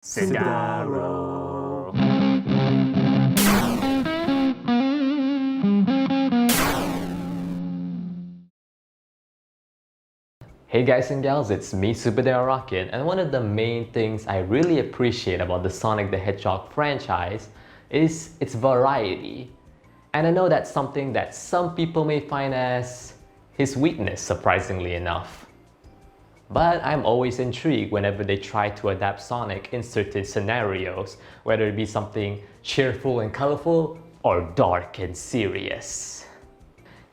Cigaro. Hey guys and gals, it's me, Superdare Rocket, and one of the main things I really appreciate about the Sonic the Hedgehog franchise is its variety. And I know that's something that some people may find as his weakness, surprisingly enough. But I'm always intrigued whenever they try to adapt Sonic in certain scenarios, whether it be something cheerful and colorful or dark and serious.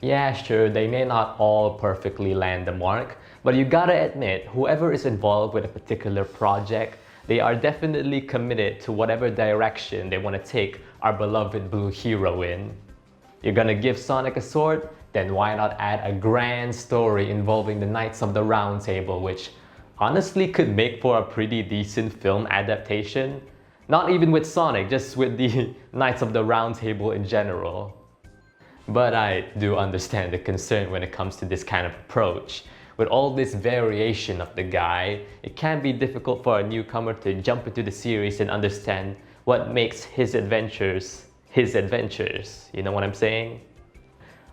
Yeah, sure, they may not all perfectly land the mark, but you gotta admit, whoever is involved with a particular project, they are definitely committed to whatever direction they want to take our beloved blue hero in. You're gonna give Sonic a sword? Then why not add a grand story involving the Knights of the Round Table, which honestly could make for a pretty decent film adaptation? Not even with Sonic, just with the Knights of the Round Table in general. But I do understand the concern when it comes to this kind of approach. With all this variation of the guy, it can be difficult for a newcomer to jump into the series and understand what makes his adventures. You know what I'm saying?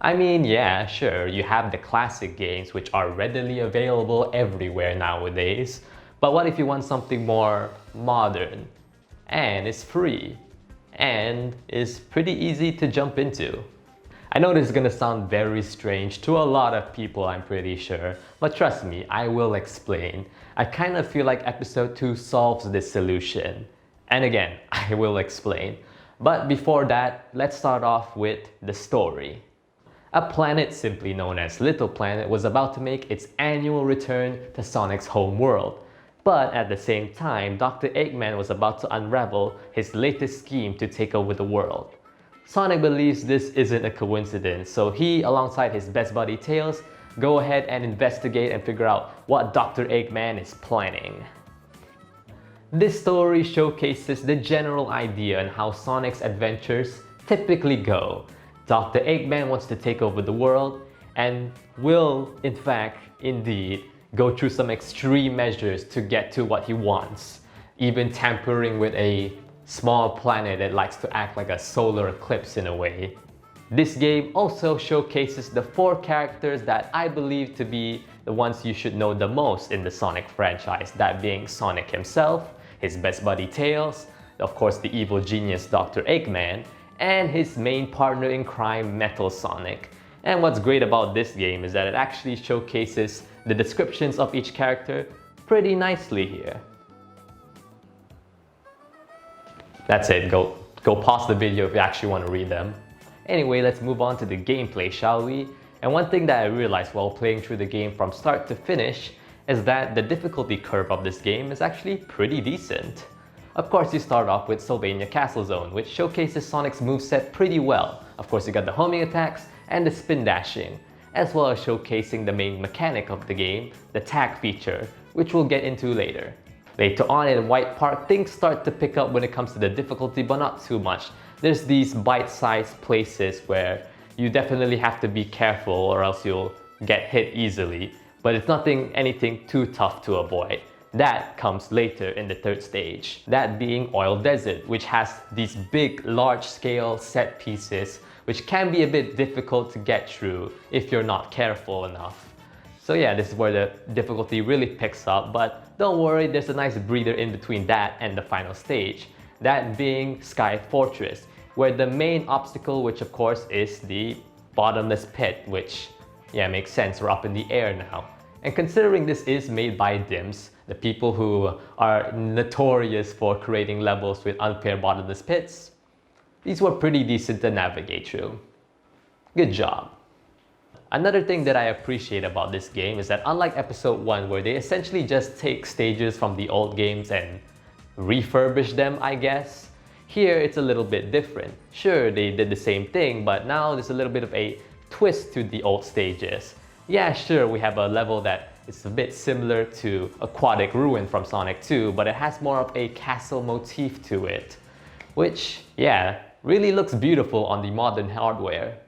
I mean, yeah, sure, you have the classic games which are readily available everywhere nowadays, but what if you want something more modern, and it's free, and is pretty easy to jump into? I know this is gonna sound very strange to a lot of people, I'm pretty sure, but trust me, I will explain. I kind of feel like episode 2 solves this solution. And again, I will explain. But before that, let's start off with the story. A planet simply known as Little Planet was about to make its annual return to Sonic's home world. But at the same time, Dr. Eggman was about to unravel his latest scheme to take over the world. Sonic believes this isn't a coincidence, so he, alongside his best buddy Tails, go ahead and investigate and figure out what Dr. Eggman is planning. This story showcases the general idea on how Sonic's adventures typically go. Dr. Eggman wants to take over the world and will, in fact, indeed, go through some extreme measures to get to what he wants, even tampering with a small planet that likes to act like a solar eclipse in a way. This game also showcases the 4 characters that I believe to be the ones you should know the most in the Sonic franchise, that being Sonic himself, his best buddy Tails, of course the evil genius Dr. Eggman, and his main partner in crime, Metal Sonic. And what's great about this game is that it actually showcases the descriptions of each character pretty nicely here. That's it, go pause the video if you actually want to read them. Anyway, let's move on to the gameplay, shall we? And one thing that I realized while playing through the game from start to finish is that the difficulty curve of this game is actually pretty decent. Of course, you start off with Sylvania Castle Zone, which showcases Sonic's moveset pretty well. Of course, you got the homing attacks and the spin dashing, as well as showcasing the main mechanic of the game, the tag feature, which we'll get into later. Later on in White Park, things start to pick up when it comes to the difficulty, but not too much. There's these bite-sized places where you definitely have to be careful or else you'll get hit easily, but it's anything too tough to avoid. That comes later in the 3rd stage, that being Oil Desert, which has these big, large-scale set pieces which can be a bit difficult to get through if you're not careful enough. So yeah, this is where the difficulty really picks up, but don't worry, there's a nice breather in between that and the final stage, that being Sky Fortress, where the main obstacle, which of course is the bottomless pit, which yeah, makes sense, we're up in the air now. And considering this is made by DIMS, the people who are notorious for creating levels with unfair bottomless pits, these were pretty decent to navigate through. Good job. Another thing that I appreciate about this game is that unlike episode 1, where they essentially just take stages from the old games and refurbish them, I guess, here it's a little bit different. Sure, they did the same thing, but now there's a little bit of a twist to the old stages. Yeah, sure, we have a level that is a bit similar to Aquatic Ruin from Sonic 2, but it has more of a castle motif to it, which, yeah, really looks beautiful on the modern hardware.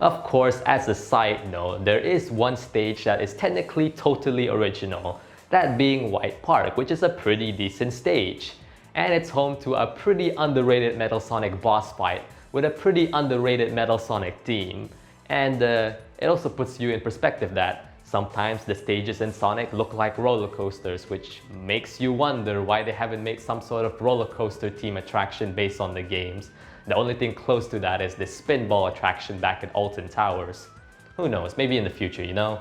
Of course, as a side note, there is one stage that is technically totally original, that being White Park, which is a pretty decent stage. And it's home to a pretty underrated Metal Sonic boss fight with a pretty underrated Metal Sonic theme. And it also puts you in perspective that sometimes the stages in Sonic look like roller coasters, which makes you wonder why they haven't made some sort of roller coaster theme attraction based on the games. The only thing close to that is this spinball attraction back at Alton Towers. Who knows, maybe in the future, you know?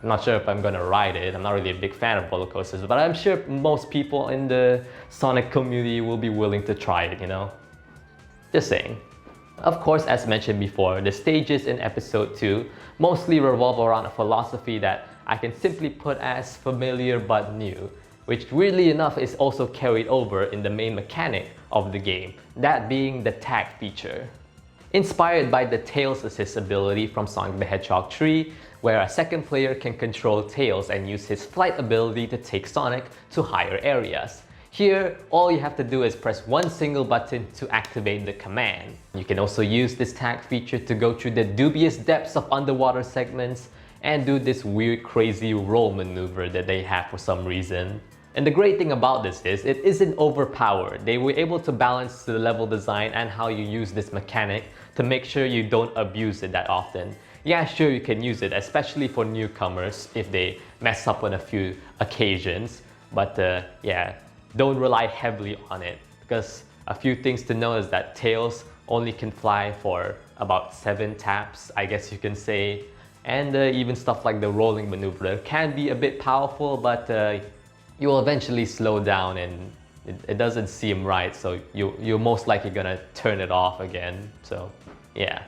I'm not sure if I'm gonna ride it. I'm not really a big fan of roller coasters, but I'm sure most people in the Sonic community will be willing to try it, you know? Just saying. Of course, as mentioned before, the stages in episode 2 mostly revolve around a philosophy that I can simply put as familiar but new, which weirdly enough is also carried over in the main mechanic of the game, that being the tag feature. Inspired by the Tails Assist ability from Sonic the Hedgehog 3, where a second player can control Tails and use his flight ability to take Sonic to higher areas. Here, all you have to do is press one single button to activate the command. You can also use this tag feature to go through the dubious depths of underwater segments and do this weird crazy roll maneuver that they have for some reason. And the great thing about this is it isn't overpowered. They were able to balance the level design and how you use this mechanic to make sure you don't abuse it that often. Yeah, sure, you can use it, especially for newcomers if they mess up on a few occasions, but yeah, don't rely heavily on it, because a few things to know is that Tails only can fly for about 7 taps, I guess you can say, and even stuff like the rolling maneuver can be a bit powerful, but you will eventually slow down and it doesn't seem right, so you're most likely gonna turn it off again. So yeah,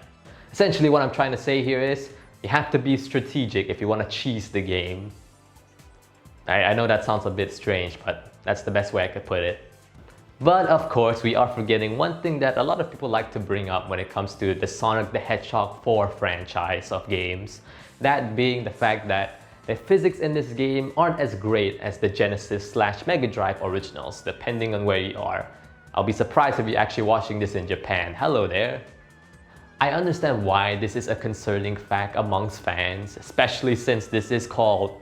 essentially what I'm trying to say here is you have to be strategic if you want to cheese the game. I know that sounds a bit strange, but that's the best way I could put it. But of course, we are forgetting one thing that a lot of people like to bring up when it comes to the Sonic the Hedgehog 4 franchise of games. That being the fact that the physics in this game aren't as great as the Genesis/Mega Drive originals, depending on where you are. I'll be surprised if you're actually watching this in Japan. Hello there. I understand why this is a concerning fact amongst fans, especially since this is called,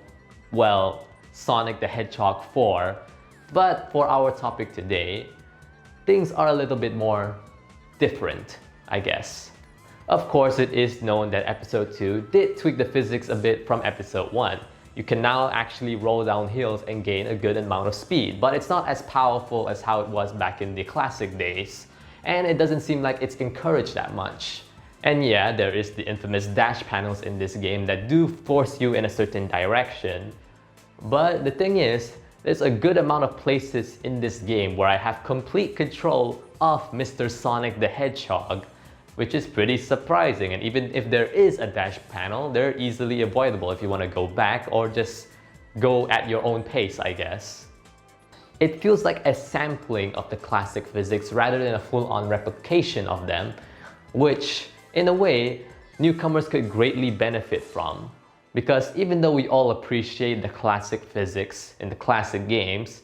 well, Sonic the Hedgehog 4. But for our topic today, things are a little bit more different, I guess. Of course, it is known that episode 2 did tweak the physics a bit from episode 1. You can now actually roll down hills and gain a good amount of speed, but it's not as powerful as how it was back in the classic days. And it doesn't seem like it's encouraged that much. And yeah, there is the infamous dash panels in this game that do force you in a certain direction. But the thing is, there's a good amount of places in this game where I have complete control of Mr. Sonic the Hedgehog, which is pretty surprising. And even if there is a dash panel, they're easily avoidable if you want to go back or just go at your own pace, I guess. It feels like a sampling of the classic physics rather than a full-on replication of them, which, in a way, newcomers could greatly benefit from. Because even though we all appreciate the classic physics in the classic games,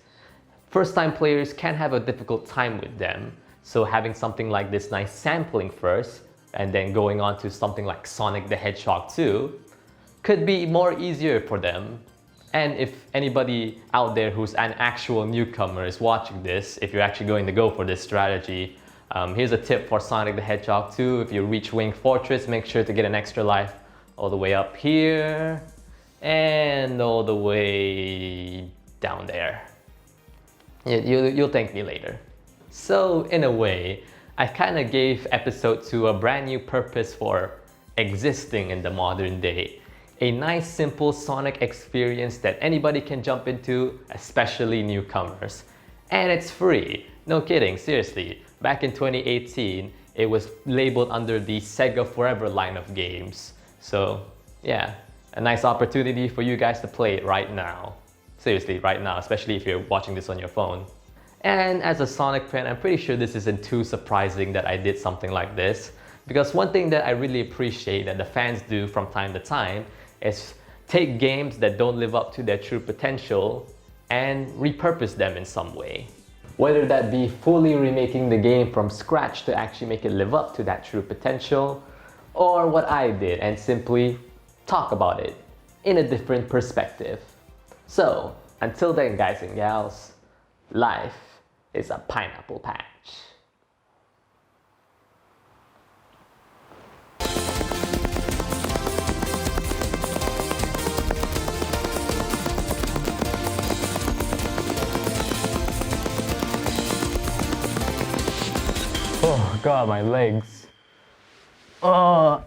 first-time players can have a difficult time with them. So having something like this nice sampling first, and then going on to something like Sonic the Hedgehog 2, could be more easier for them. And if anybody out there who's an actual newcomer is watching this, if you're actually going to go for this strategy, here's a tip for Sonic the Hedgehog 2. If you reach Wing Fortress, make sure to get an extra life all the way up here and all the way down there. You'll thank me later. So in a way, I kind of gave episode 2 a brand new purpose for existing in the modern day. A nice simple Sonic experience that anybody can jump into, especially newcomers. And it's free. No kidding, seriously. Back in 2018, it was labeled under the Sega Forever line of games. So yeah, a nice opportunity for you guys to play it right now. Seriously, right now, especially if you're watching this on your phone. And as a Sonic fan, I'm pretty sure this isn't too surprising that I did something like this, because one thing that I really appreciate that the fans do from time to time is take games that don't live up to their true potential and repurpose them in some way. Whether that be fully remaking the game from scratch to actually make it live up to that true potential, or what I did and simply talk about it in a different perspective. So, until then, guys and gals, life is a pineapple patch. Oh God, my legs. Oh.